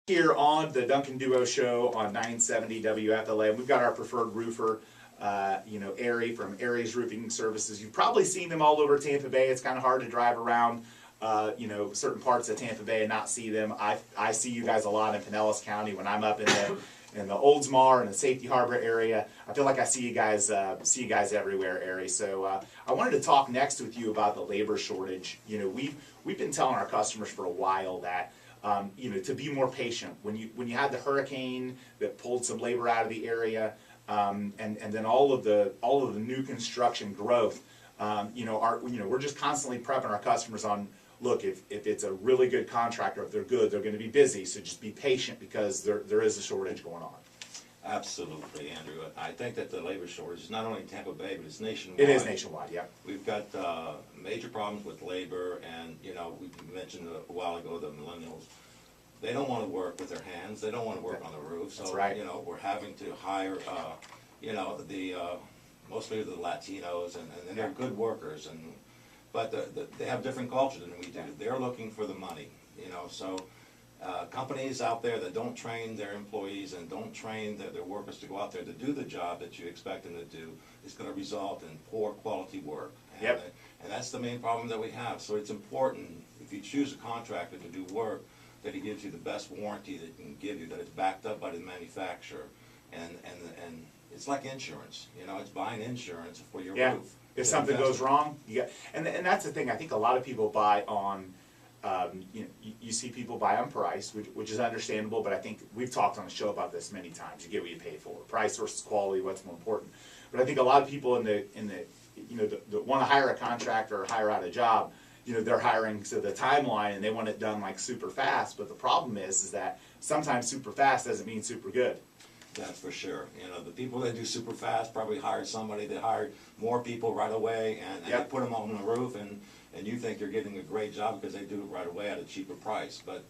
Here on the Duncan Duo show on 970 WFLA. We've got our preferred roofer, Arry from Arrys Roofing Services. You've probably seen them all over Tampa Bay. It's kind of hard to drive around, certain parts of Tampa Bay and not see them. I see you guys a lot in Pinellas County when I'm up in the Oldsmar and the Safety Harbor area. I feel like I see you guys everywhere, Arry. So I wanted to talk next with you about the labor shortage. We've been telling our customers for a while that to be more patient. When you had the hurricane that pulled some labor out of the area, and then all of the new construction growth, we're just constantly prepping our customers on, look, if it's a really good contractor, if they're good, they're going to be busy. So just be patient because there is a shortage going on. Absolutely, Andrew. I think that the labor shortage is not only in Tampa Bay, but it's nationwide. It is nationwide, yeah. We've got major problems with labor, and we mentioned a while ago the Millennials. They don't want to work with their hands. They don't want to work on the roof. So that's right. We're having to hire mostly the Latinos, and they're good workers, but they have different culture than we do. They're looking for the money, so. Companies out there that don't train their employees and don't train their workers to go out there to do the job that you expect them to do is going to result in poor quality work. And that's the main problem that we have. So it's important, if you choose a contractor to do work, that he gives you the best warranty that he can give you, that it's backed up by the manufacturer. And it's like insurance, it's buying insurance for your roof. If something goes wrong, and that's the thing. I think a lot of people buy on. You see people buy on price, which is understandable, but I think we've talked on the show about this many times. You get what you pay for. Price versus quality, what's more important. But I think a lot of people that want to hire a contractor or hire out a job, they're hiring to the timeline and they want it done like super fast. But the problem is that sometimes super fast doesn't mean super good. That's for sure. The people that do super fast probably hired somebody that hired more people right away, and they put them on the roof, and you think you're getting a great job because they do it right away at a cheaper price. But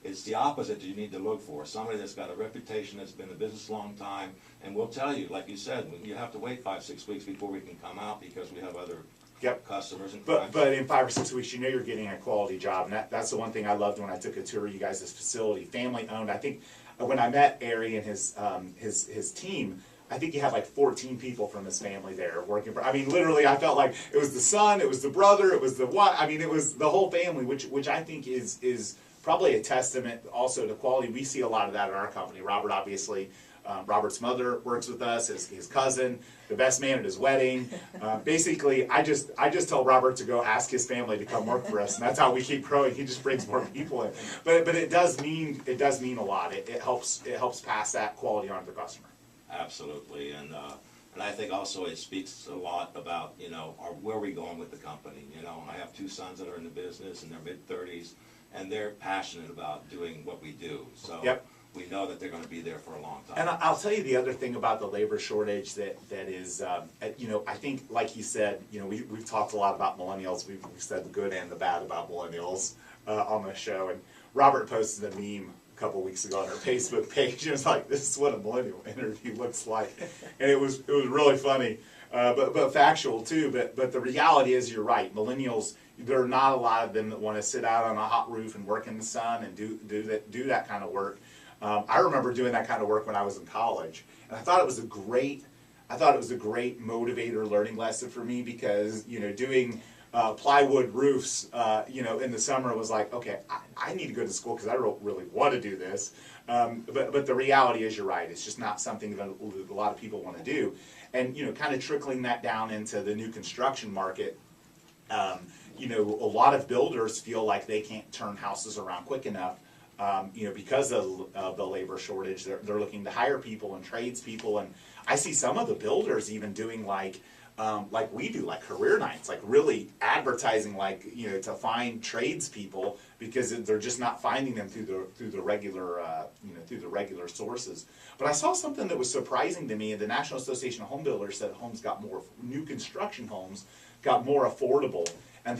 it's the opposite you need to look for. Somebody that's got a reputation, that's been in business a long time, and we'll tell you, like you said, you have to wait 5-6 weeks before we can come out because we have other customers. And but in 5 or 6 weeks, you're getting a quality job, and that's the one thing I loved when I took a tour of you guys' facility. Family owned. I think when I met Arry and his team, I think he had like 14 people from his family there working for. I mean, literally, I felt like it was the son, it was the brother, it was the wife. I mean, it was the whole family, which I think is probably a testament also to quality. We see a lot of that in our company. Robert, obviously, Robert's mother works with us. His cousin, the best man at his wedding. Basically, I just tell Robert to go ask his family to come work for us, and that's how we keep growing. He just brings more people in. But it does mean a lot. It helps pass that quality on to the customer. Absolutely, and I think also it speaks a lot about where are we going with the company. I have 2 sons that are in the business in their mid-30s, and they're passionate about doing what we do. So we know that they're going to be there for a long time. And I'll tell you the other thing about the labor shortage that is, I think, like you said, we've talked a lot about millennials. We've said the good and the bad about millennials on the show. And Robert posted a meme a couple weeks ago on our Facebook page. It was like, this is what a millennial interview looks like, and it was really funny, but factual too. But the reality is, you're right. Millennials, there are not a lot of them that want to sit out on a hot roof and work in the sun and do that kind of work. I remember doing that kind of work when I was in college, and I thought it was a great motivator learning lesson for me because doing plywood roofs, in the summer was like, okay, I need to go to school because I don't really want to do this. But the reality is, you're right. It's just not something that a lot of people want to do. And, kind of trickling that down into the new construction market, a lot of builders feel like they can't turn houses around quick enough, because of the labor shortage. They're looking to hire people and tradespeople. And I see some of the builders even doing like we do, like career nights, like really advertising, to find tradespeople because they're just not finding them through the regular sources. But I saw something that was surprising to me. The National Association of Home Builders said new construction homes got more affordable. And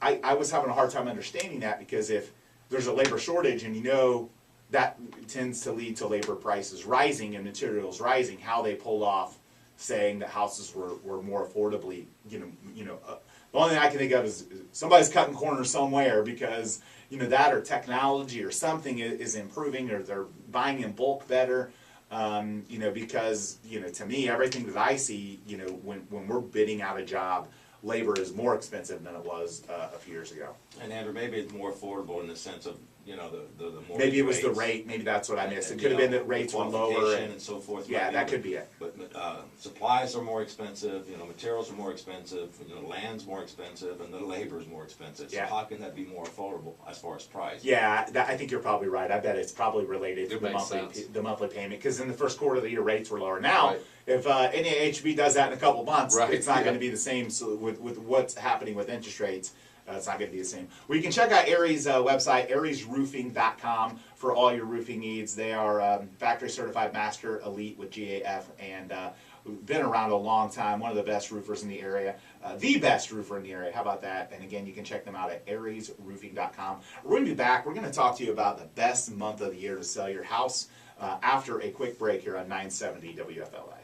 I was having a hard time understanding that, because if there's a labor shortage and that tends to lead to labor prices rising and materials rising, how they pulled off saying that houses were more affordably, The only thing I can think of is somebody's cutting corners somewhere because, you know, that or technology or something is improving, or they're buying in bulk better. You know, because, you know, to me, everything that I see, you know, when we're bidding out a job, labor is more expensive than it was a few years ago. And Andrew, maybe it's more affordable in the sense of, you know, the mortgage Maybe it was the rates. rate, maybe that's what I missed. It And, could have you been know, that rates were qualification lower. and so forth. Yeah, might that could be it. But supplies are more expensive, you know, materials are more expensive, you know, land's more expensive, and the labor is more expensive. So Yeah. how can that be more affordable as far as price? Yeah, I think you're probably right. I bet it's probably related to It the makes monthly sense. the monthly payment, because in the first quarter of the year rates were lower. Now, Right. if NAHB does that in a couple months, Right, it's not yeah. going to be the same. So with what's happening with interest rates, it's not going to be the same. Well, you can check out Arry's website, arrysroofing.com, for all your roofing needs. They are factory certified master elite with GAF, and we've been around a long time. One of the best roofers in the area, the best roofer in the area. How about that? And again, you can check them out at arrysroofing.com. We're going to be back. We're going to talk to you about the best month of the year to sell your house after a quick break here on 970 WFLA.